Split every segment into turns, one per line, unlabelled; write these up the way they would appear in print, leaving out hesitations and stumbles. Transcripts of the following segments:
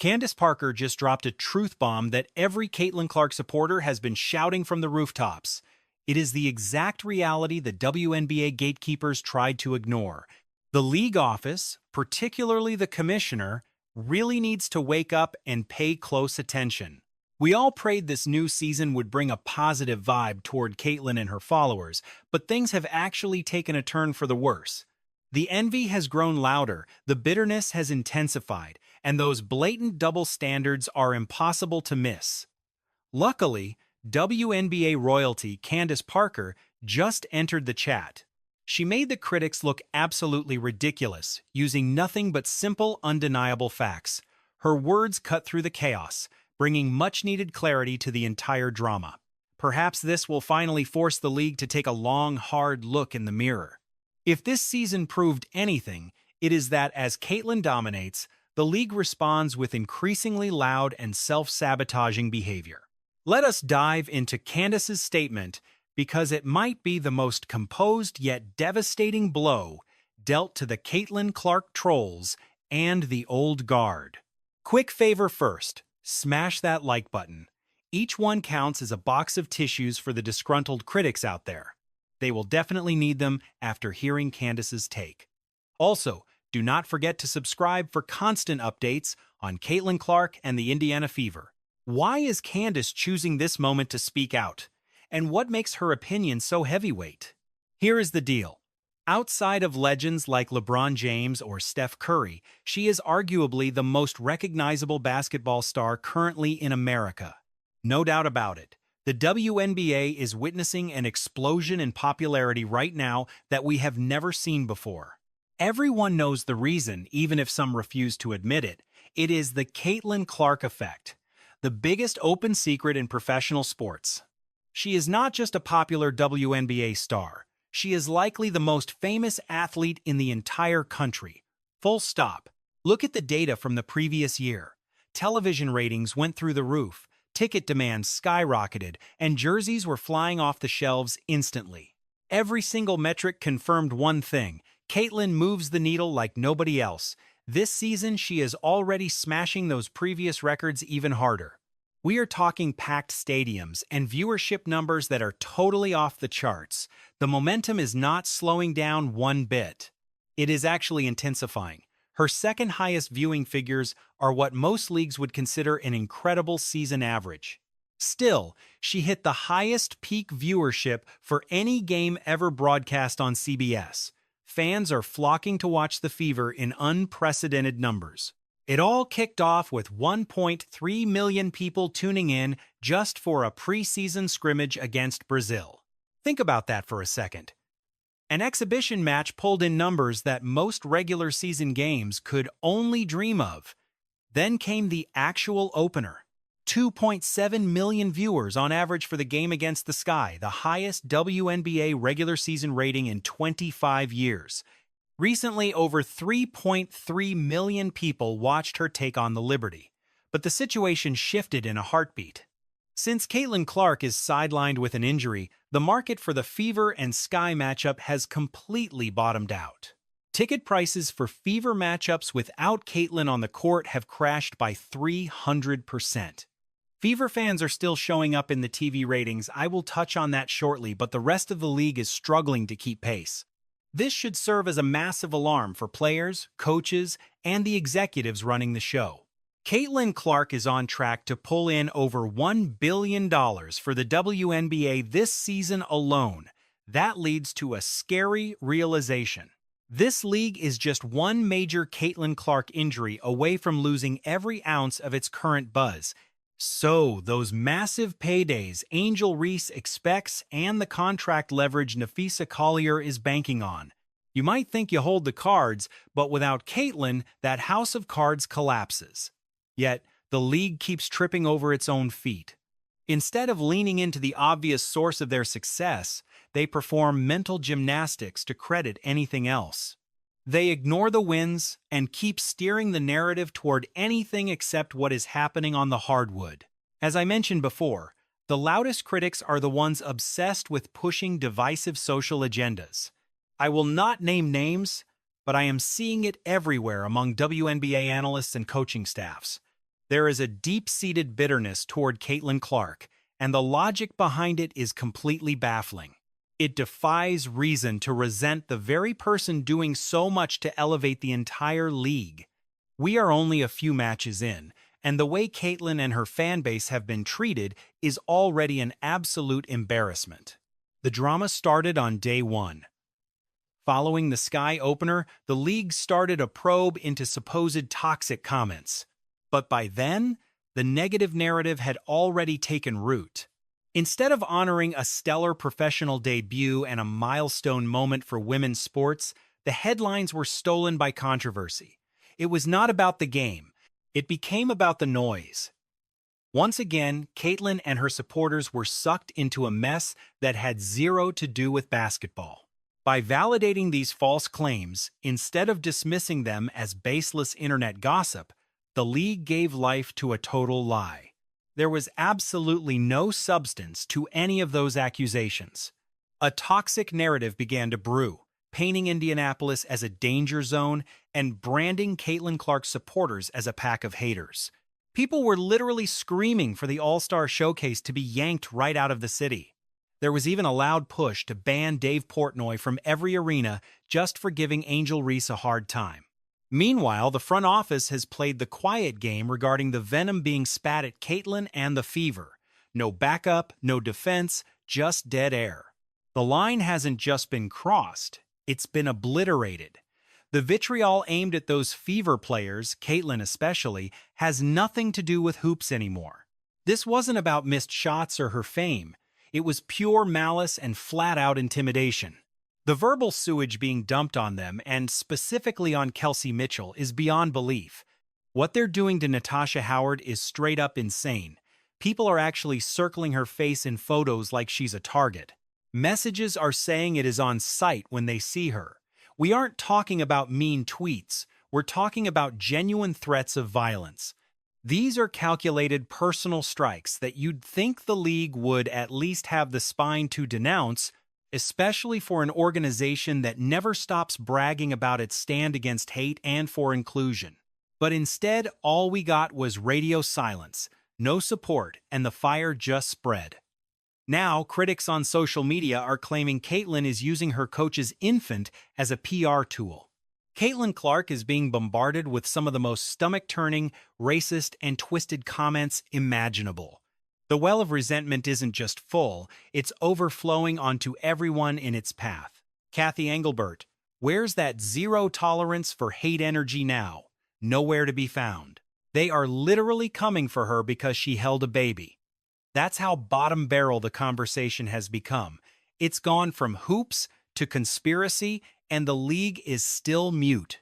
Candace Parker just dropped a truth bomb that every Caitlin Clark supporter has been shouting from the rooftops. It is the exact reality the WNBA gatekeepers tried to ignore. The league office, particularly the commissioner, really needs to wake up and pay close attention. We all prayed this new season would bring a positive vibe toward Caitlin and her followers, but things have actually taken a turn for the worse. The envy has grown louder, the bitterness has intensified, and those blatant double standards are impossible to miss. Luckily, WNBA royalty Candace Parker just entered the chat. She made the critics look absolutely ridiculous, using nothing but simple, undeniable facts. Her words cut through the chaos, bringing much-needed clarity to the entire drama. Perhaps this will finally force the league to take a long, hard look in the mirror. If this season proved anything, it is that as Caitlin dominates, the league responds with increasingly loud and self-sabotaging behavior. Let us dive into Candace's statement because it might be the most composed yet devastating blow dealt to the Caitlin Clark trolls and the old guard. Quick favor first, smash that like button. Each one counts as a box of tissues for the disgruntled critics out there. They will definitely need them after hearing Candace's take. Also, do not forget to subscribe for constant updates on Caitlin Clark and the Indiana Fever. Why is Candace choosing this moment to speak out? And what makes her opinion so heavyweight? Here is the deal. Outside of legends like LeBron James or Steph Curry, she is arguably the most recognizable basketball star currently in America. No doubt about it. The WNBA is witnessing an explosion in popularity right now that we have never seen before. Everyone knows the reason, even if some refuse to admit it. It is the Caitlin Clark effect, the biggest open secret in professional sports. She is not just a popular WNBA star. She is likely the most famous athlete in the entire country. Full stop. Look at the data from the previous year. Television ratings went through the roof. Ticket demand skyrocketed, and jerseys were flying off the shelves instantly. Every single metric confirmed one thing: Caitlin moves the needle like nobody else. This season, she is already smashing those previous records even harder. We are talking packed stadiums and viewership numbers that are totally off the charts. The momentum is not slowing down one bit. It is actually intensifying. Her second highest viewing figures are what most leagues would consider an incredible season average. Still, she hit the highest peak viewership for any game ever broadcast on CBS. Fans are flocking to watch the Fever in unprecedented numbers. It all kicked off with 1.3 million people tuning in just for a preseason scrimmage against Brazil. Think about that for a second. An exhibition match pulled in numbers that most regular season games could only dream of. Then came the actual opener. 2.7 million viewers on average for the game against the Sky, the highest WNBA regular season rating in 25 years. Recently, over 3.3 million people watched her take on the Liberty. But the situation shifted in a heartbeat. Since Caitlin Clark is sidelined with an injury, the market for the Fever and Sky matchup has completely bottomed out. Ticket prices for Fever matchups without Caitlin on the court have crashed by 300%. Fever fans are still showing up in the TV ratings. I will touch on that shortly, but the rest of the league is struggling to keep pace. This should serve as a massive alarm for players, coaches, and the executives running the show. Caitlin Clark is on track to pull in over $1 billion for the WNBA this season alone. That leads to a scary realization. This league is just one major Caitlin Clark injury away from losing every ounce of its current buzz. So, those massive paydays Angel Reese expects and the contract leverage Napheesa Collier is banking on. You might think you hold the cards, but without Caitlin, that house of cards collapses. Yet, the league keeps tripping over its own feet. Instead of leaning into the obvious source of their success, they perform mental gymnastics to credit anything else. They ignore the wins and keep steering the narrative toward anything except what is happening on the hardwood. As I mentioned before, the loudest critics are the ones obsessed with pushing divisive social agendas. I will not name names, but I am seeing it everywhere among WNBA analysts and coaching staffs. There is a deep-seated bitterness toward Caitlin Clark, and the logic behind it is completely baffling. It defies reason to resent the very person doing so much to elevate the entire league. We are only a few matches in, and the way Caitlin and her fanbase have been treated is already an absolute embarrassment. The drama started on day one. Following the Sky opener, the league started a probe into supposed toxic comments. But by then, the negative narrative had already taken root. Instead of honoring a stellar professional debut and a milestone moment for women's sports, the headlines were stolen by controversy. It was not about the game. It became about the noise. Once again, Caitlin and her supporters were sucked into a mess that had zero to do with basketball. By validating these false claims, instead of dismissing them as baseless internet gossip, the league gave life to a total lie. There was absolutely no substance to any of those accusations. A toxic narrative began to brew, painting Indianapolis as a danger zone and branding Caitlin Clark's supporters as a pack of haters. People were literally screaming for the All-Star Showcase to be yanked right out of the city. There was even a loud push to ban Dave Portnoy from every arena just for giving Angel Reese a hard time. Meanwhile, the front office has played the quiet game regarding the venom being spat at Caitlin and the Fever. No backup, no defense, just dead air. The line hasn't just been crossed, it's been obliterated. The vitriol aimed at those Fever players, Caitlin especially, has nothing to do with hoops anymore. This wasn't about missed shots or her fame. It was pure malice and flat-out intimidation. The verbal sewage being dumped on them, and specifically on Kelsey Mitchell, is beyond belief. What they're doing to Natasha Howard is straight up insane. People are actually circling her face in photos like she's a target. Messages are saying it is on site when they see her. We aren't talking about mean tweets. We're talking about genuine threats of violence. These are calculated personal strikes that you'd think the league would at least have the spine to denounce, especially for an organization that never stops bragging about its stand against hate and for inclusion. But instead, all we got was radio silence, no support, and the fire just spread. Now, critics on social media are claiming Caitlin is using her coach's infant as a PR tool. Caitlin Clark is being bombarded with some of the most stomach-turning, racist, and twisted comments imaginable. The well of resentment isn't just full, it's overflowing onto everyone in its path. Kathy Engelbert, where's that zero tolerance for hate energy now? Nowhere to be found. They are literally coming for her because she held a baby. That's how bottom barrel the conversation has become. It's gone from hoops to conspiracy, and the league is still mute.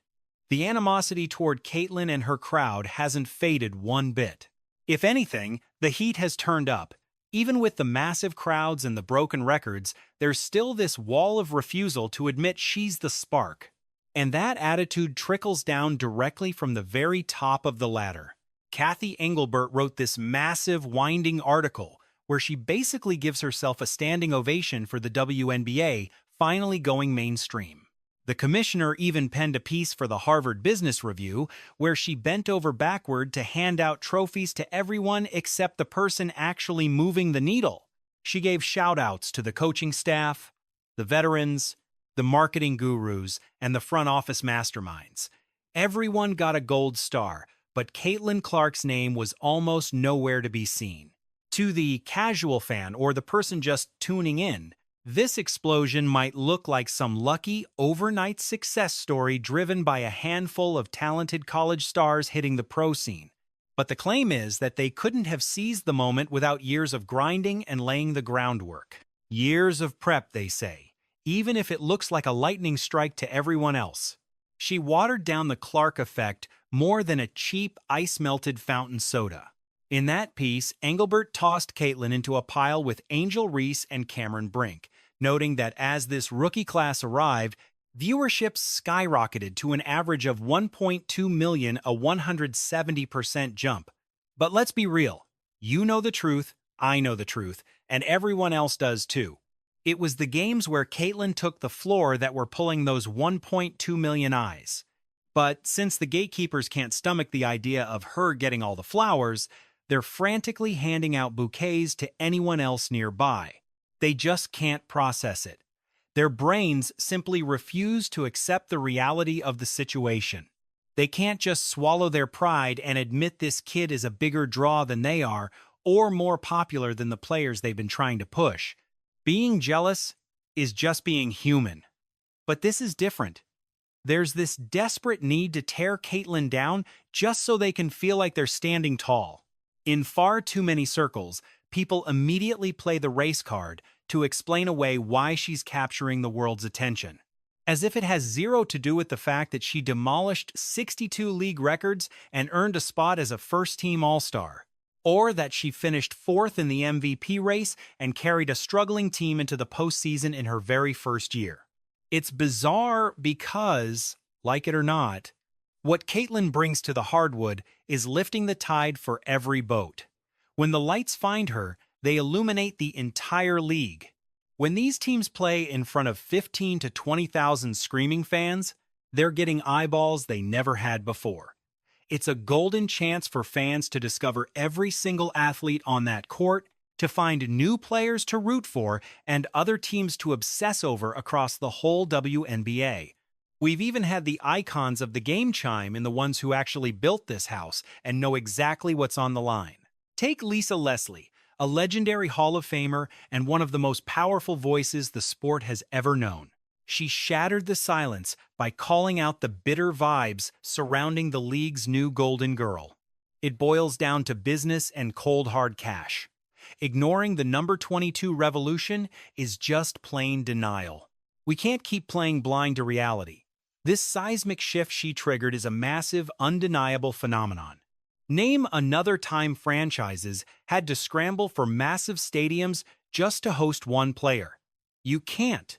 The animosity toward Caitlin and her crowd hasn't faded one bit. If anything, the heat has turned up. Even with the massive crowds and the broken records, there's still this wall of refusal to admit she's the spark. And that attitude trickles down directly from the very top of the ladder. Kathy Engelbert wrote this massive, winding article where she basically gives herself a standing ovation for the WNBA finally going mainstream. The commissioner even penned a piece for the Harvard Business Review where she bent over backward to hand out trophies to everyone except the person actually moving the needle. She gave shout-outs to the coaching staff, the veterans, the marketing gurus, and the front office masterminds. Everyone got a gold star, but Caitlin Clark's name was almost nowhere to be seen. To the casual fan or the person just tuning in, this explosion might look like some lucky, overnight success story driven by a handful of talented college stars hitting the pro scene. But the claim is that they couldn't have seized the moment without years of grinding and laying the groundwork. Years of prep, they say, even if it looks like a lightning strike to everyone else. She watered down the Clark effect more than a cheap, ice-melted fountain soda. In that piece, Engelbert tossed Caitlin into a pile with Angel Reese and Cameron Brink, noting that as this rookie class arrived, viewership skyrocketed to an average of 1.2 million, a 170% jump. But let's be real. You know the truth, I know the truth, and everyone else does too. It was the games where Caitlin took the floor that were pulling those 1.2 million eyes. But since the gatekeepers can't stomach the idea of her getting all the flowers, they're frantically handing out bouquets to anyone else nearby. They just can't process it. Their brains simply refuse to accept the reality of the situation. They can't just swallow their pride and admit this kid is a bigger draw than they are or more popular than the players they've been trying to push. Being jealous is just being human. But this is different. There's this desperate need to tear Caitlyn down just so they can feel like they're standing tall. In far too many circles, people immediately play the race card to explain away why she's capturing the world's attention, as if it has zero to do with the fact that she demolished 62 league records and earned a spot as a first-team All-Star, or that she finished fourth in the MVP race and carried a struggling team into the postseason in her very first year. It's bizarre because, like it or not, what Caitlyn brings to the hardwood is lifting the tide for every boat. When the lights find her, they illuminate the entire league. When these teams play in front of 15 to 20,000 screaming fans, they're getting eyeballs they never had before. It's a golden chance for fans to discover every single athlete on that court, to find new players to root for, and other teams to obsess over across the whole WNBA. We've even had the icons of the game chime in the ones who actually built this house and know exactly what's on the line. Take Lisa Leslie, a legendary Hall of Famer and one of the most powerful voices the sport has ever known. She shattered the silence by calling out the bitter vibes surrounding the league's new golden girl. It boils down to business and cold hard cash. Ignoring the number 22 revolution is just plain denial. We can't keep playing blind to reality. This seismic shift she triggered is a massive, undeniable phenomenon. Name another time franchises had to scramble for massive stadiums just to host one player. You can't.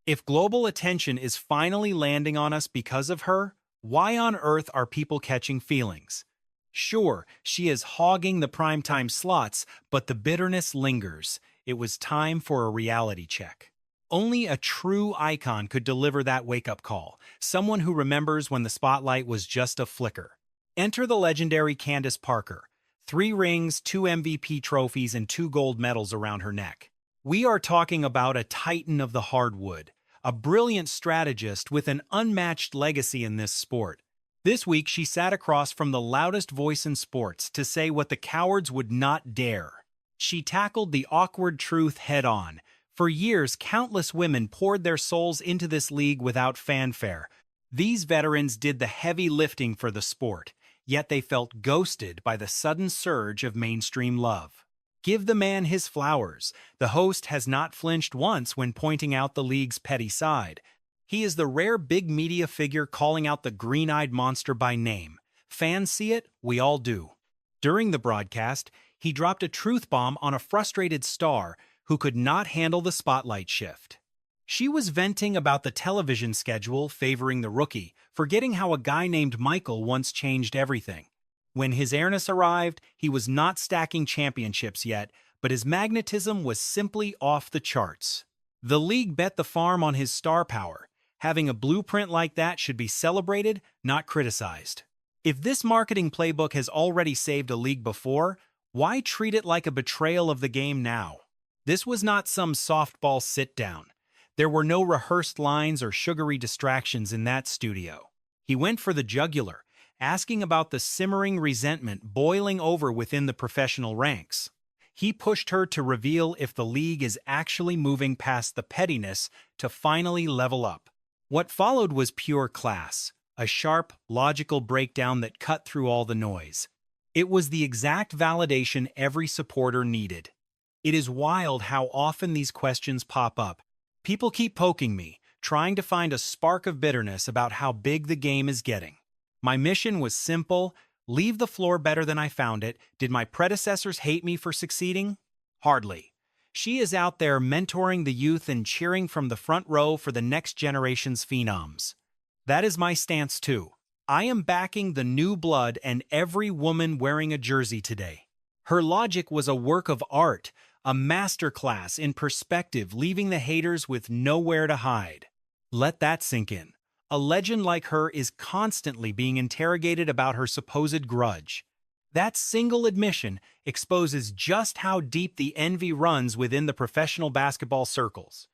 If global attention is finally landing on us because of her, why on earth are people catching feelings? Sure, she is hogging the primetime slots, but the bitterness lingers. It was time for a reality check. Only a true icon could deliver that wake-up call, someone who remembers when the spotlight was just a flicker. Enter the legendary Candace Parker. 3 rings, 2 MVP trophies, and 2 gold medals around her neck. We are talking about a titan of the hardwood, a brilliant strategist with an unmatched legacy in this sport. This week, she sat across from the loudest voice in sports to say what the cowards would not dare. She tackled the awkward truth head-on. For years, countless women poured their souls into this league without fanfare. These veterans did the heavy lifting for the sport, yet they felt ghosted by the sudden surge of mainstream love. Give the man his flowers. The host has not flinched once when pointing out the league's petty side. He is the rare big media figure calling out the green-eyed monster by name. Fans see it, we all do. During the broadcast, he dropped a truth bomb on a frustrated star who could not handle the spotlight shift. She was venting about the television schedule favoring the rookie, forgetting how a guy named Michael once changed everything. When his airness arrived, he was not stacking championships yet, but his magnetism was simply off the charts. The league bet the farm on his star power. Having a blueprint like that should be celebrated, not criticized. If this marketing playbook has already saved a league before, why treat it like a betrayal of the game now? This was not some softball sit-down. There were no rehearsed lines or sugary distractions in that studio. He went for the jugular, asking about the simmering resentment boiling over within the professional ranks. He pushed her to reveal if the league is actually moving past the pettiness to finally level up. What followed was pure class, a sharp, logical breakdown that cut through all the noise. It was the exact validation every supporter needed. It is wild how often these questions pop up. People keep poking me, trying to find a spark of bitterness about how big the game is getting. My mission was simple: leave the floor better than I found it. Did my predecessors hate me for succeeding? Hardly. She is out there mentoring the youth and cheering from the front row for the next generation's phenoms. That is my stance too. I am backing the new blood and every woman wearing a jersey today. Her logic was a work of art, a masterclass in perspective, leaving the haters with nowhere to hide. Let that sink in. A legend like her is constantly being interrogated about her supposed grudge. That single admission exposes just how deep the envy runs within the professional basketball circles.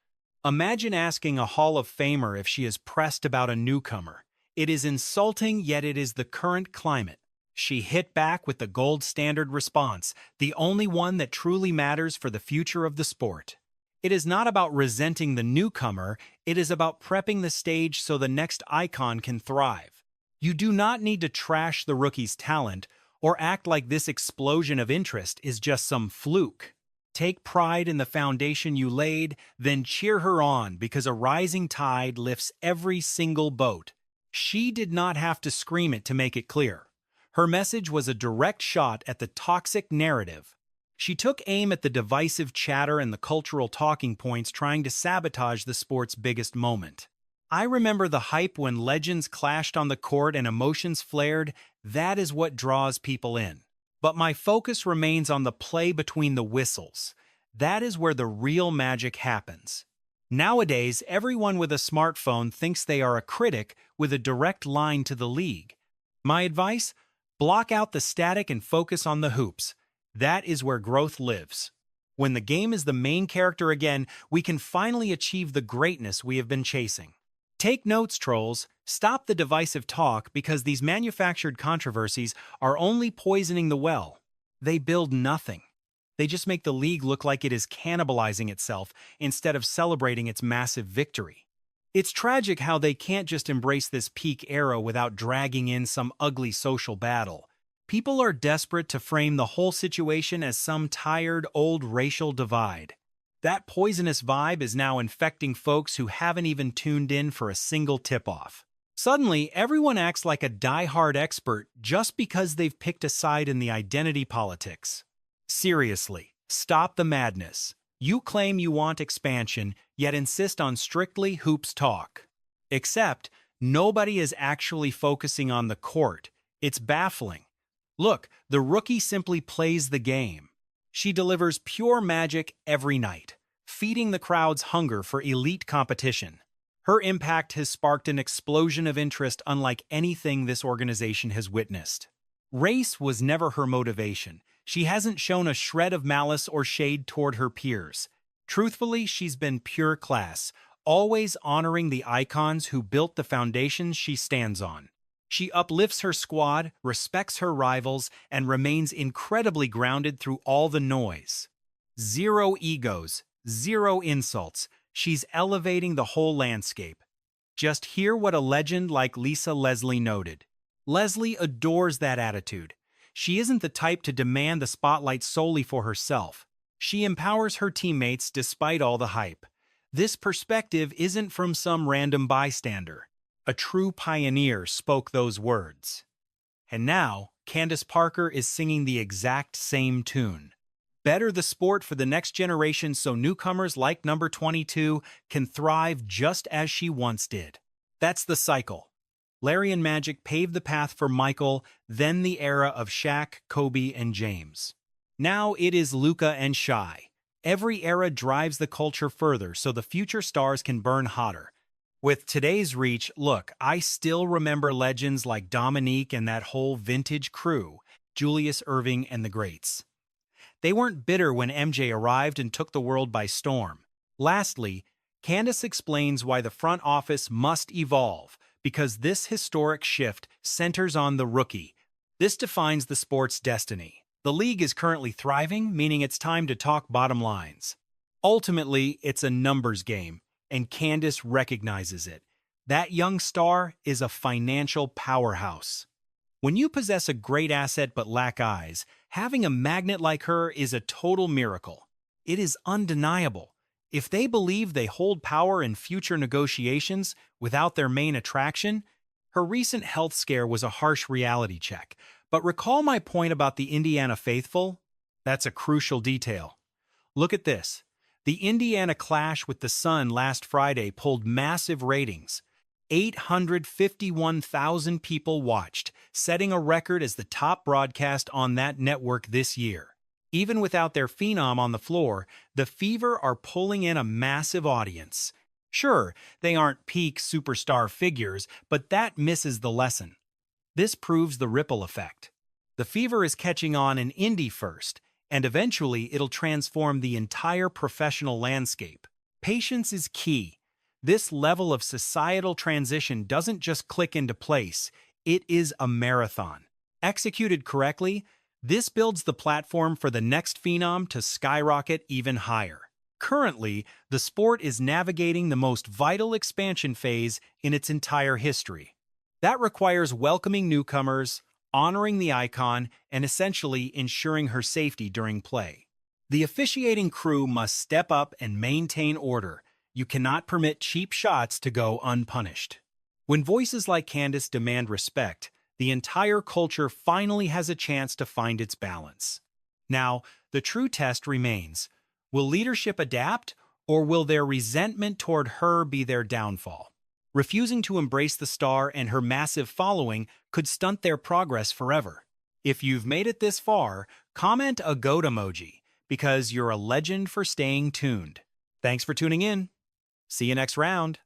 Imagine asking a Hall of Famer if she is pressed about a newcomer. It is insulting, yet it is the current climate. She hit back with the gold standard response, the only one that truly matters for the future of the sport. It is not about resenting the newcomer, it is about prepping the stage so the next icon can thrive. You do not need to trash the rookie's talent or act like this explosion of interest is just some fluke. Take pride in the foundation you laid, then cheer her on because a rising tide lifts every single boat. She did not have to scream it to make it clear. Her message was a direct shot at the toxic narrative. She took aim at the divisive chatter and the cultural talking points trying to sabotage the sport's biggest moment. I remember the hype when legends clashed on the court and emotions flared. That is what draws people in. But my focus remains on the play between the whistles. That is where the real magic happens. Nowadays, everyone with a smartphone thinks they are a critic with a direct line to the league. My advice? Block out the static and focus on the hoops. That is where growth lives. When the game is the main character again, we can finally achieve the greatness we have been chasing. Take notes, trolls. Stop the divisive talk because these manufactured controversies are only poisoning the well. They build nothing. They just make the league look like it is cannibalizing itself instead of celebrating its massive victory. It's tragic how they can't just embrace this peak era without dragging in some ugly social battle. People are desperate to frame the whole situation as some tired, old racial divide. That poisonous vibe is now infecting folks who haven't even tuned in for a single tip-off. Suddenly, everyone acts like a die-hard expert just because they've picked a side in the identity politics. Seriously, stop the madness. You claim you want expansion, yet insist on strictly hoops talk. Except, nobody is actually focusing on the court. It's baffling. Look, the rookie simply plays the game. She delivers pure magic every night, feeding the crowd's hunger for elite competition. Her impact has sparked an explosion of interest unlike anything this organization has witnessed. Race was never her motivation. She hasn't shown a shred of malice or shade toward her peers. Truthfully, she's been pure class, always honoring the icons who built the foundations she stands on. She uplifts her squad, respects her rivals, and remains incredibly grounded through all the noise. Zero egos, zero insults. She's elevating the whole landscape. Just hear what a legend like Lisa Leslie noted. Leslie adores that attitude. She isn't the type to demand the spotlight solely for herself. She empowers her teammates despite all the hype. This perspective isn't from some random bystander. A true pioneer spoke those words. And now, Candace Parker is singing the exact same tune. Better the sport for the next generation so newcomers like number 22 can thrive just as she once did. That's the cycle. Larry and Magic paved the path for Michael, then the era of Shaq, Kobe, and James. Now it is Luka and Shai. Every era drives the culture further so the future stars can burn hotter. With today's reach, look, I still remember legends like Dominique and that whole vintage crew, Julius Erving and the greats. They weren't bitter when MJ arrived and took the world by storm. Lastly, Candace explains why the front office must evolve, because this historic shift centers on the rookie. This defines the sport's destiny. The league is currently thriving, meaning it's time to talk bottom lines. Ultimately, it's a numbers game, and Candace recognizes it. That young star is a financial powerhouse. When you possess a great asset but lack eyes, having a magnet like her is a total miracle. It is undeniable. If they believe they hold power in future negotiations without their main attraction, her recent health scare was a harsh reality check. But recall my point about the Indiana faithful? That's a crucial detail. Look at this. The Indiana clash with the Sun last Friday pulled massive ratings. 851,000 people watched, setting a record as the top broadcast on that network this year. Even without their phenom on the floor, the Fever are pulling in a massive audience. Sure, they aren't peak superstar figures, but that misses the lesson. This proves the ripple effect. The fever is catching on in indie first, and eventually it'll transform the entire professional landscape. Patience is key. This level of societal transition doesn't just click into place, it is a marathon. Executed correctly, this builds the platform for the next phenom to skyrocket even higher. Currently, the sport is navigating the most vital expansion phase in its entire history. That requires welcoming newcomers, honoring the icon, and essentially ensuring her safety during play. The officiating crew must step up and maintain order. You cannot permit cheap shots to go unpunished. When voices like Candace demand respect, the entire culture finally has a chance to find its balance. Now, the true test remains. Will leadership adapt, or will their resentment toward her be their downfall? Refusing to embrace the star and her massive following could stunt their progress forever. If you've made it this far, comment a goat emoji, because you're a legend for staying tuned. Thanks for tuning in. See you next round.